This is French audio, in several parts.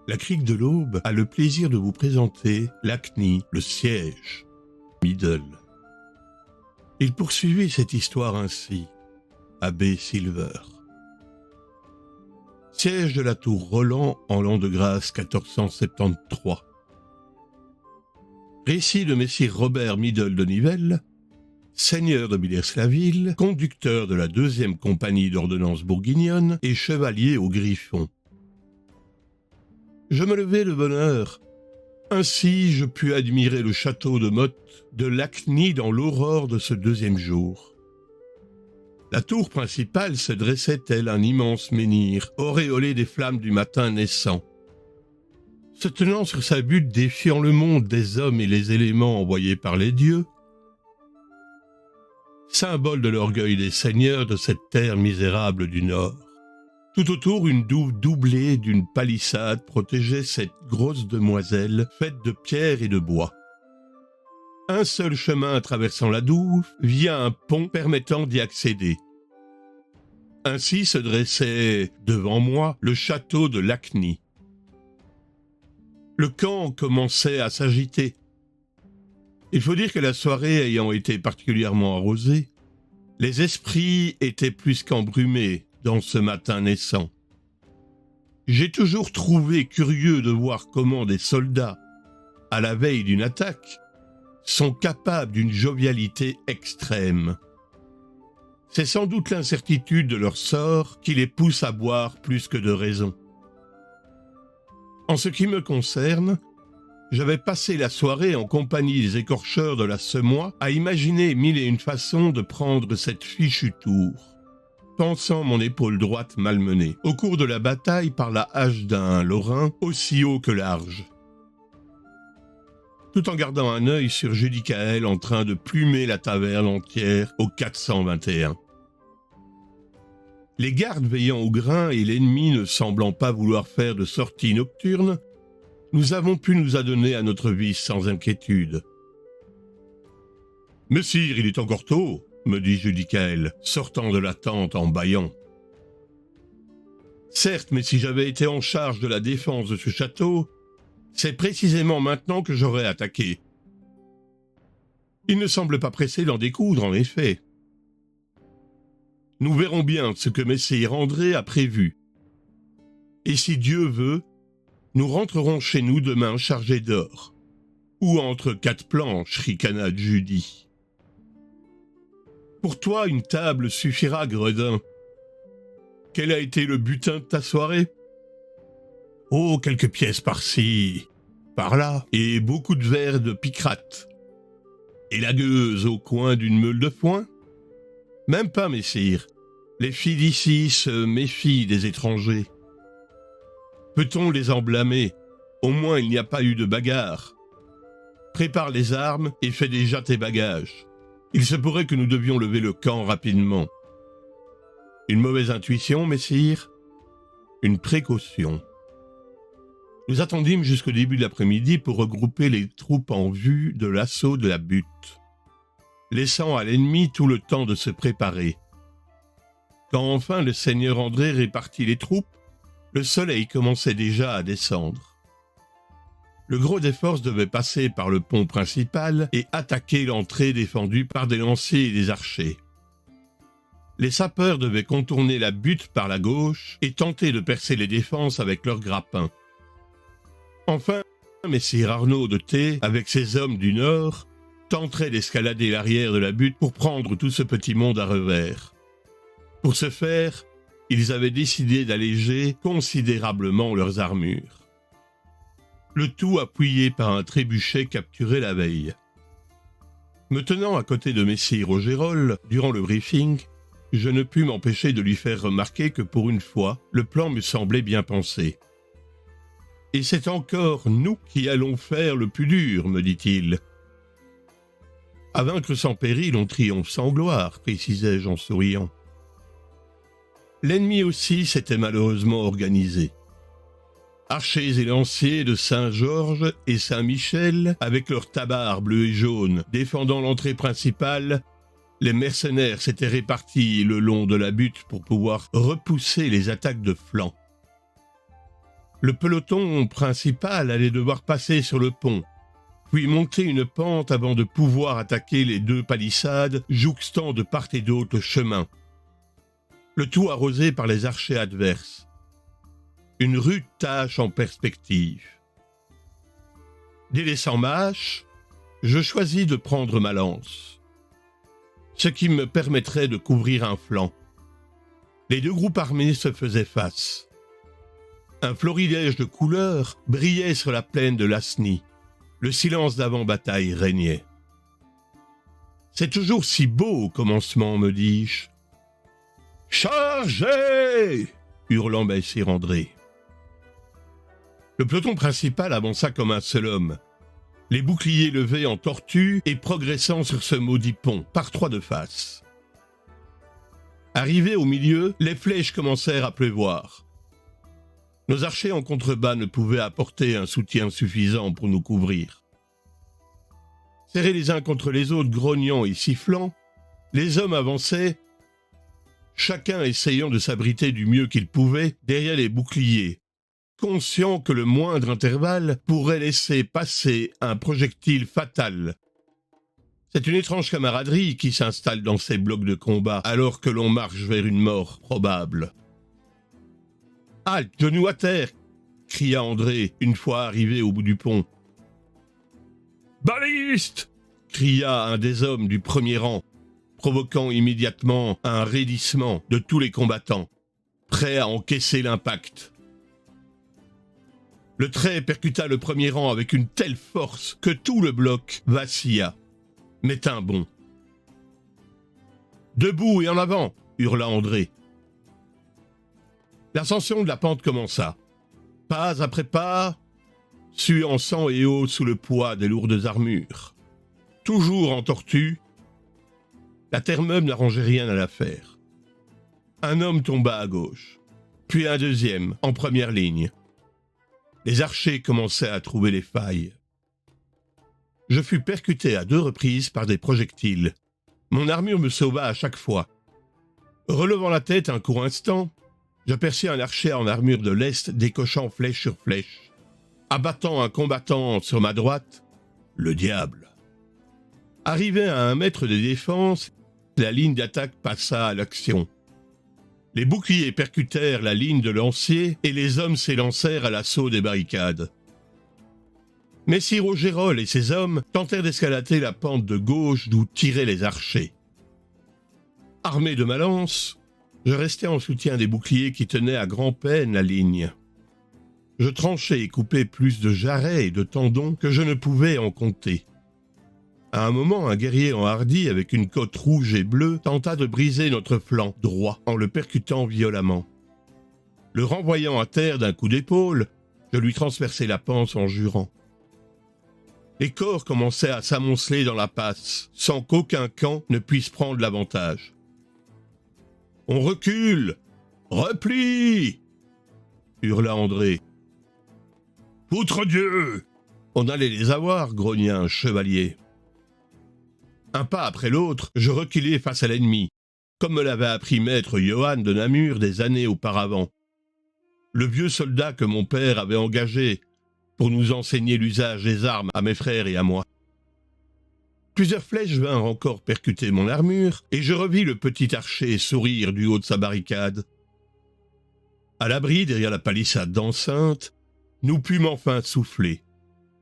La Crique de l'Aube a le plaisir de vous présenter l'ACNI, le siège, Middle. Il poursuivait cette histoire ainsi, Abbé Silver. Siège de la tour Roland en l'an de grâce 1473. Récit de messire Robert Middle de Nivelles, seigneur de Villers-la-Ville, conducteur de la 2e compagnie d'ordonnance bourguignonne et chevalier au Griffon. Je me levai de bonne heure. Ainsi je pus admirer le château de Motte de l'ACNI dans l'aurore de ce 2e jour. La tour principale se dressait tel un immense menhir, auréolé des flammes du matin naissant. Se tenant sur sa butte défiant le monde des hommes et les éléments envoyés par les dieux, symbole de l'orgueil des seigneurs de cette terre misérable du Nord. Tout autour, une douve doublée d'une palissade protégeait cette grosse demoiselle faite de pierre et de bois. Un seul chemin traversant la douve via un pont permettant d'y accéder. Ainsi se dressait devant moi le château de l'ACNI. Le camp commençait à s'agiter. Il faut dire que la soirée ayant été particulièrement arrosée, les esprits étaient plus qu'embrumés dans ce matin naissant. J'ai toujours trouvé curieux de voir comment des soldats, à la veille d'une attaque, sont capables d'une jovialité extrême. C'est sans doute l'incertitude de leur sort qui les pousse à boire plus que de raison. En ce qui me concerne, j'avais passé la soirée en compagnie des écorcheurs de la Semois à imaginer 1001 façons de prendre cette fichue tour, pensant mon épaule droite malmenée, au cours de la bataille par la hache d'un Lorrain aussi haut que large, tout en gardant un œil sur Judicaël en train de plumer la taverne entière au 421. Les gardes veillant au grain et l'ennemi ne semblant pas vouloir faire de sortie nocturne, nous avons pu nous adonner à notre vie sans inquiétude. « Messire, il est encore tôt », me dit Judicaël, sortant de la tente en bâillant. « Certes, mais si j'avais été en charge de la défense de ce château, c'est précisément maintenant que j'aurais attaqué. Il ne semble pas pressé d'en découdre, en effet. Nous verrons bien ce que messire André a prévu. Et si Dieu veut, nous rentrerons chez nous demain chargés d'or. Ou entre 4 planches, ricana Judy. Pour toi, une table suffira, Gredin. Quel a été le butin de ta soirée ? Oh, quelques pièces par-ci, par-là, et beaucoup de verres de picrate. Et la gueuse au coin d'une meule de foin ? Même pas, messire. Les filles d'ici se méfient des étrangers. Peut-on les en blâmer ? Au moins il n'y a pas eu de bagarre. Prépare les armes et fais déjà tes bagages. Il se pourrait que nous devions lever le camp rapidement. Une mauvaise intuition, messire ? Une précaution. Nous attendîmes jusqu'au début de l'après-midi pour regrouper les troupes en vue de l'assaut de la butte, laissant à l'ennemi tout le temps de se préparer. Quand enfin le seigneur André répartit les troupes, le soleil commençait déjà à descendre. Le gros des forces devait passer par le pont principal et attaquer l'entrée défendue par des lanciers et des archers. Les sapeurs devaient contourner la butte par la gauche et tenter de percer les défenses avec leurs grappins. Enfin, messire Arnaud de Thé, avec ses hommes du nord, tenterait d'escalader l'arrière de la butte pour prendre tout ce petit monde à revers. Pour ce faire, ils avaient décidé d'alléger considérablement leurs armures. Le tout appuyé par un trébuchet capturé la veille. Me tenant à côté de messire Augereau durant le briefing, je ne pus m'empêcher de lui faire remarquer que pour une fois, le plan me semblait bien pensé. « Et c'est encore nous qui allons faire le plus dur, me dit-il. »« À vaincre sans péril, on triomphe sans gloire, précisai-je en souriant. » L'ennemi aussi s'était malheureusement organisé. Archers et lanciers de Saint-Georges et Saint-Michel, avec leurs tabards bleus et jaunes, défendant l'entrée principale, les mercenaires s'étaient répartis le long de la butte pour pouvoir repousser les attaques de flanc. Le peloton principal allait devoir passer sur le pont, puis monter une pente avant de pouvoir attaquer les 2 palissades jouxtant de part et d'autre le chemin. Le tout arrosé par les archers adverses. Une rude tâche en perspective. Délaissant ma hache, je choisis de prendre ma lance, ce qui me permettrait de couvrir un flanc. Les 2 groupes armés se faisaient face. Un florilège de couleurs brillait sur la plaine de Lasny. Le silence d'avant-bataille régnait. C'est toujours si beau au commencement, me dis-je. Chargez! Hurlant Messire André. Le peloton principal avança comme un seul homme, les boucliers levés en tortue et progressant sur ce maudit pont, par 3 de face. Arrivés au milieu, les flèches commencèrent à pleuvoir. Nos archers en contrebas ne pouvaient apporter un soutien suffisant pour nous couvrir. Serrés les uns contre les autres, grognant et sifflant, les hommes avançaient, chacun essayant de s'abriter du mieux qu'il pouvait derrière les boucliers, conscient que le moindre intervalle pourrait laisser passer un projectile fatal. C'est une étrange camaraderie qui s'installe dans ces blocs de combat alors que l'on marche vers une mort probable. « Halte, genoux à terre !» cria André une fois arrivé au bout du pont. « Baliste !» cria un des hommes du premier rang, provoquant immédiatement un raidissement de tous les combattants, prêts à encaisser l'impact. Le trait percuta le premier rang avec une telle force que tout le bloc vacilla, mais tint bon. « Debout et en avant !» hurla André. L'ascension de la pente commença. Pas après pas, suant sang et eau sous le poids des lourdes armures. Toujours en tortue, la terre meuble n'arrangeait rien à l'affaire. Un homme tomba à gauche, puis un deuxième, en première ligne. Les archers commençaient à trouver les failles. Je fus percuté à 2 reprises par des projectiles. Mon armure me sauva à chaque fois. Relevant la tête un court instant, j'aperçus un archer en armure de l'Est décochant flèche sur flèche, abattant un combattant sur ma droite, le diable. Arrivé à 1 mètre de défense, la ligne d'attaque passa à l'action. Les boucliers percutèrent la ligne de lanciers et les hommes s'élancèrent à l'assaut des barricades. Messire Augereau et ses hommes tentèrent d'escalader la pente de gauche d'où tiraient les archers. Armé de ma lance, je restais en soutien des boucliers qui tenaient à grand-peine la ligne. Je tranchais et coupais plus de jarrets et de tendons que je ne pouvais en compter. À un moment, un guerrier enhardi avec une cotte rouge et bleue tenta de briser notre flanc droit en le percutant violemment. Le renvoyant à terre d'un coup d'épaule, je lui transperçai la panse en jurant. Les corps commençaient à s'amonceler dans la passe, sans qu'aucun camp ne puisse prendre l'avantage. « On recule ! Replie !» hurla André. « Poutre Dieu ! On allait les avoir, grogna un chevalier. Un pas après l'autre, je reculai face à l'ennemi, comme me l'avait appris maître Johann de Namur des années auparavant. Le vieux soldat que mon père avait engagé pour nous enseigner l'usage des armes à mes frères et à moi. Plusieurs flèches vinrent encore percuter mon armure, et je revis le petit archer sourire du haut de sa barricade. À l'abri derrière la palissade d'enceinte, nous pûmes enfin souffler.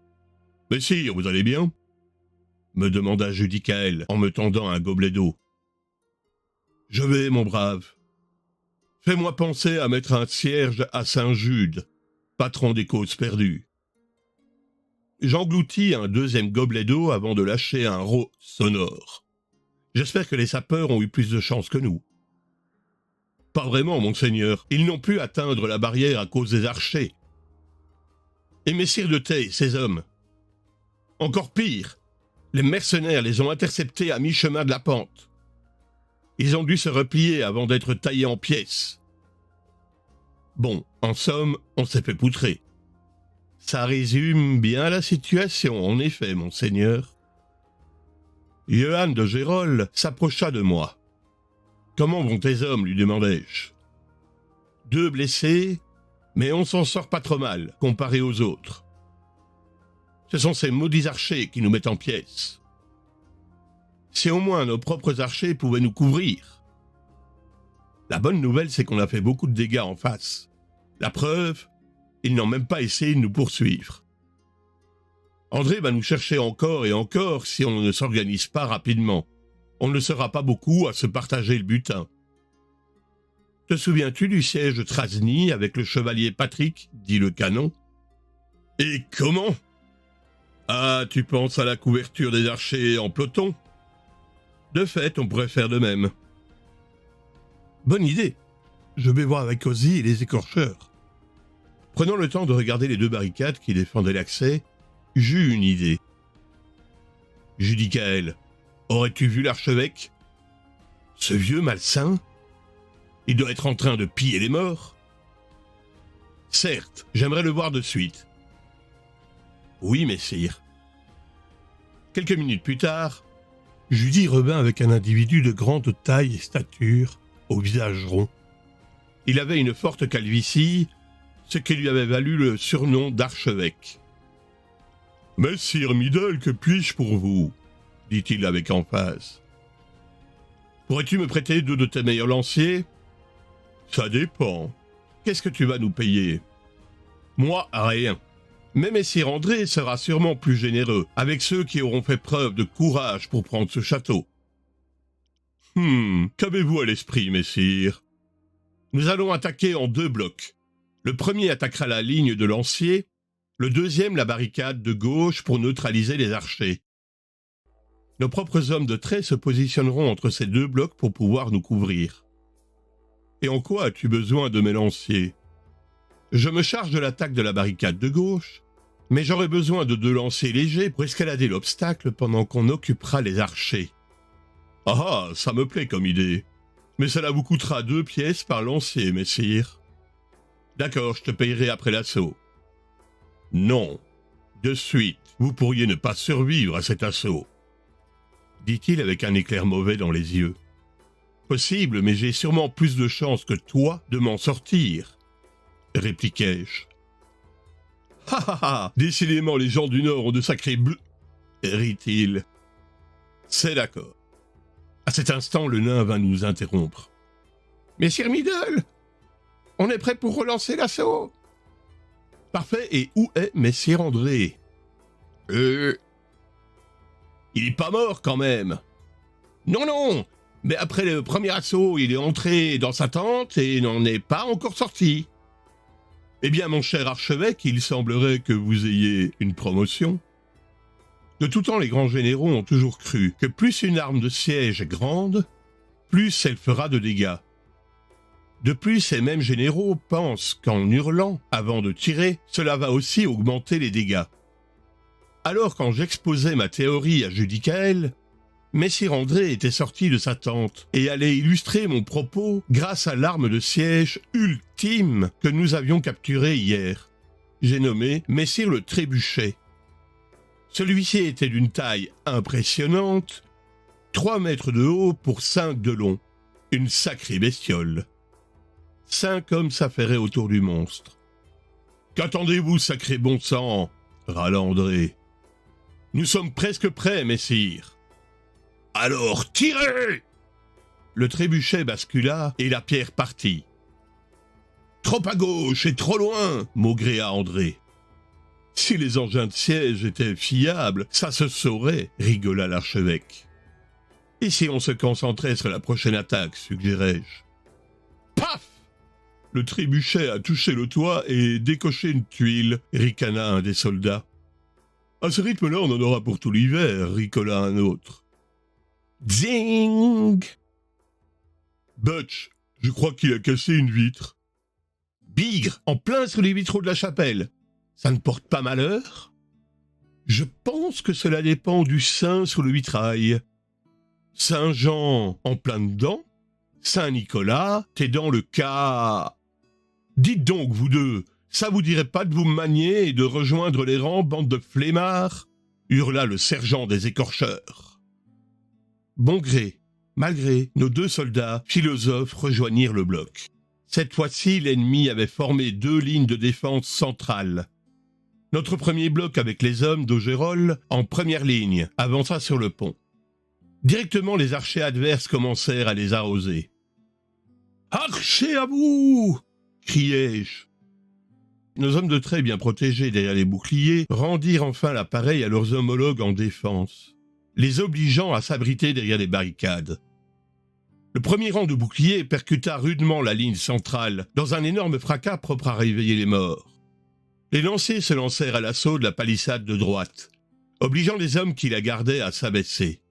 « Messire, vous allez bien ?» me demanda Judicaël en me tendant un gobelet d'eau. « Je vais, mon brave. Fais-moi penser à mettre un cierge à Saint-Jude, patron des causes perdues. » J'engloutis un 2e gobelet d'eau avant de lâcher un rot sonore. J'espère que les sapeurs ont eu plus de chance que nous. « Pas vraiment, monseigneur. Ils n'ont pu atteindre la barrière à cause des archers. Et messire de Tay, ces hommes. Encore pire, les mercenaires les ont interceptés à mi-chemin de la pente. Ils ont dû se replier avant d'être taillés en pièces. Bon, en somme, on s'est fait poutrer. Ça résume bien la situation, en effet, monseigneur. » Johann de Gérol s'approcha de moi. « Comment vont tes hommes » lui demandai-je. « 2 blessés, Mais on s'en sort pas trop mal, comparé aux autres. Ce sont ces maudits archers qui nous mettent en pièces. Si au moins nos propres archers pouvaient nous couvrir. La bonne nouvelle, c'est qu'on a fait beaucoup de dégâts en face. La preuve, ils n'ont même pas essayé de nous poursuivre. André va nous chercher encore et encore si on ne s'organise pas rapidement. On ne sera pas beaucoup à se partager le butin. Te souviens-tu du siège de Trasny avec le chevalier Patrick, dit le canon? Et comment? Ah, tu penses à la couverture des archers en peloton? De fait, on pourrait faire de même. Bonne idée. Je vais voir avec Ozzy et les écorcheurs. Prenant le temps de regarder les 2 barricades qui défendaient l'accès, j'eus une idée. Judicaël, aurais-tu vu l'archevêque? Ce vieux malsain? Il doit être en train de piller les morts. Certes, j'aimerais le voir de suite. Oui, messire. Quelques minutes plus tard, Judy revint avec un individu de grande taille et stature, au visage rond. Il avait une forte calvitie, ce qui lui avait valu le surnom d'archevêque. « Messire Middle, que puis-je pour vous ?» dit-il avec emphase. « Pourrais-tu me prêter 2 de tes meilleurs lanciers ?»« Ça dépend. Qu'est-ce que tu vas nous payer ?»« Moi, rien. Mais messire André sera sûrement plus généreux avec ceux qui auront fait preuve de courage pour prendre ce château. » Qu'avez-vous à l'esprit, messire? Nous allons attaquer en 2 blocs. Le premier attaquera la ligne de lanciers, le deuxième la barricade de gauche pour neutraliser les archers. Nos propres hommes de trait se positionneront entre ces 2 blocs pour pouvoir nous couvrir. Et en quoi as-tu besoin de mes lanciers? Je me charge de l'attaque de la barricade de gauche, mais j'aurai besoin de 2 lanciers légers pour escalader l'obstacle pendant qu'on occupera les archers. Ah, ça me plaît comme idée. Mais cela vous coûtera 2 pièces par lancier, messire. D'accord, je te payerai après l'assaut. Non, de suite, vous pourriez ne pas survivre à cet assaut, dit-il avec un éclair mauvais dans les yeux. Possible, mais j'ai sûrement plus de chances que toi de m'en sortir, répliquai-je. Ha ha ha, décidément les gens du Nord ont de sacrés bleus, rit-il. C'est d'accord. À cet instant, le nain vint nous interrompre. Messire Middle, on est prêt pour relancer l'assaut. Parfait, et où est messire André? Il est pas mort quand même. Non, non, mais après le premier assaut, il est entré dans sa tente et n'en est pas encore sorti. Eh bien, mon cher archevêque, il semblerait que vous ayez une promotion. De tout temps, les grands généraux ont toujours cru que plus une arme de siège est grande, plus elle fera de dégâts. De plus, ces mêmes généraux pensent qu'en hurlant avant de tirer, cela va aussi augmenter les dégâts. Alors quand j'exposais ma théorie à Judicaël, messire André était sorti de sa tente et allait illustrer mon propos grâce à l'arme de siège ultime que nous avions capturée hier. J'ai nommé messire le Trébuchet. Celui-ci était d'une taille impressionnante, 3 mètres de haut pour 5 de long, une sacrée bestiole. 5 hommes s'affairaient autour du monstre. « Qu'attendez-vous, sacré bon sang ?» râla André. « Nous sommes presque prêts, messire. »« Alors, tirez !» Le trébuchet bascula et la pierre partit. « Trop à gauche et trop loin !» maugréa André. « Si les engins de siège étaient fiables, ça se saurait !» rigola l'archevêque. « Et si on se concentrait sur la prochaine attaque ?» suggérai-je. « Paf !» Le trébuchet a touché le toit et décoché une tuile, ricana un des soldats. « À ce rythme-là, on en aura pour tout l'hiver !» ricola un autre. « Zing !»« Butch, je crois qu'il a cassé une vitre. »« Bigre, en plein sur les vitraux de la chapelle. Ça ne porte pas malheur ?»« Je pense que cela dépend du saint sur le vitrail. Saint-Jean, en plein dedans. Saint-Nicolas, t'es dans le cas... » « Dites donc, vous deux, ça vous dirait pas de vous manier et de rejoindre les rangs, bande de flemmards ?» hurla le sergent des écorcheurs. Bon gré, mal gré, nos 2 soldats philosophes rejoignirent le bloc. Cette fois-ci, l'ennemi avait formé 2 lignes de défense centrales. Notre premier bloc avec les hommes d'Augerolles, en première ligne, avança sur le pont. Directement, les archers adverses commencèrent à les arroser. « Archers à vous !» criai-je. Nos hommes de trait bien protégés derrière les boucliers rendirent enfin l'appareil à leurs homologues en défense, les obligeant à s'abriter derrière les barricades. Le premier rang de boucliers percuta rudement la ligne centrale dans un énorme fracas propre à réveiller les morts. Les lanciers se lancèrent à l'assaut de la palissade de droite, obligeant les hommes qui la gardaient à s'abaisser.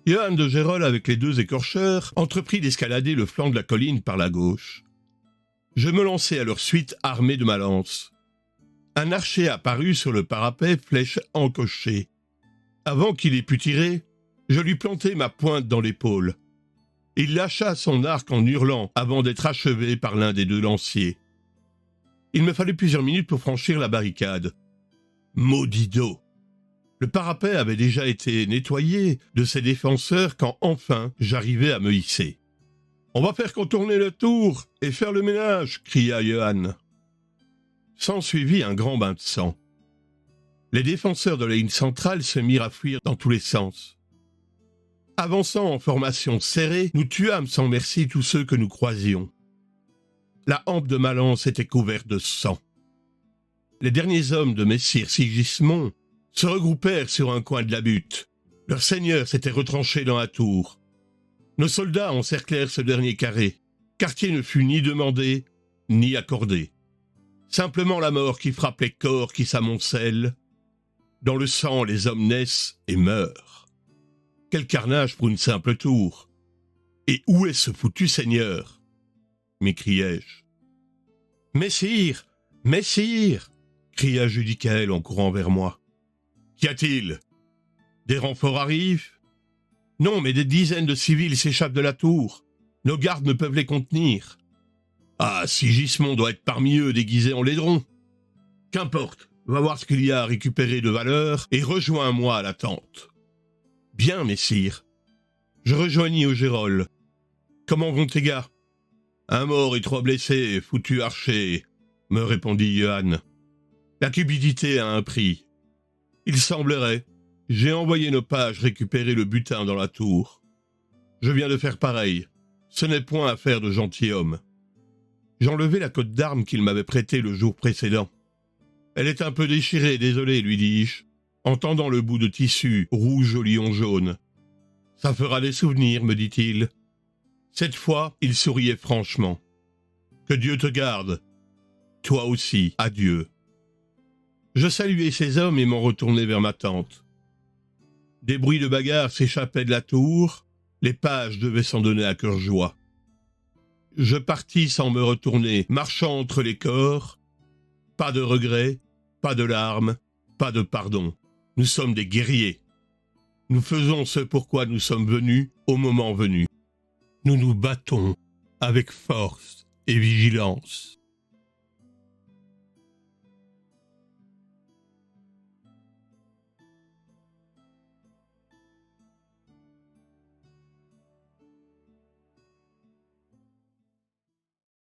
Johann de Gérolles, avec les 2 écorcheurs, entreprit d'escalader le flanc de la colline par la gauche. Je me lançai à leur suite armé de ma lance. Un archer apparut sur le parapet, flèche encochée. Avant qu'il ait pu tirer, je lui plantai ma pointe dans l'épaule. Il lâcha son arc en hurlant avant d'être achevé par l'un des 2 lanciers. Il me fallut plusieurs minutes pour franchir la barricade. Maudit dos! Le parapet avait déjà été nettoyé de ses défenseurs quand enfin j'arrivai à me hisser. « On va faire contourner le tour et faire le ménage !» cria Johann. S'ensuivit un grand bain de sang. Les défenseurs de la ligne centrale se mirent à fuir dans tous les sens. Avançant en formation serrée, nous tuâmes sans merci tous ceux que nous croisions. La hampe de ma lance était couverte de sang. Les derniers hommes de messire Sigismond se regroupèrent sur un coin de la butte. Leur seigneur s'était retranché dans la tour. Nos soldats encerclèrent ce dernier carré. Quartier ne fut ni demandé, ni accordé. Simplement la mort qui frappe les corps qui s'amoncellent. Dans le sang, les hommes naissent et meurent. Quel carnage pour une simple tour! Et où est ce foutu seigneur? M'écriai-je. « Messire! Messire !» cria Judicaël en courant vers moi. « Qu'y a-t-il? Des renforts arrivent? » « Non, mais des dizaines de civils s'échappent de la tour. Nos gardes ne peuvent les contenir. »« Ah, Sigismond doit être parmi eux déguisé en laideron. Qu'importe, va voir ce qu'il y a à récupérer de valeur et rejoins-moi à la tente. »« Bien, messire. » Je rejoignis Augerolles. « Comment vont tes gars? »« Un mort et 3 blessés, foutu archer, » me répondit Johann. « La cupidité a un prix. Il semblerait. J'ai envoyé nos pages récupérer le butin dans la tour. Je viens de faire pareil. Ce n'est point affaire de gentilhomme. » J'enlevai la cotte d'armes qu'il m'avait prêtée le jour précédent. « Elle est un peu déchirée, désolé, lui dis-je, en tendant le bout de tissu rouge au lion jaune. « Ça fera des souvenirs, me dit-il. » Cette fois, il souriait franchement. « Que Dieu te garde. Toi aussi, adieu. » Je saluai ces hommes et m'en retournai vers ma tente. Des bruits de bagarre s'échappaient de la tour, les pages devaient s'en donner à cœur joie. Je partis sans me retourner, marchant entre les corps. Pas de regrets, pas de larmes, pas de pardon. Nous sommes des guerriers. Nous faisons ce pourquoi nous sommes venus au moment venu. Nous nous battons avec force et vigilance.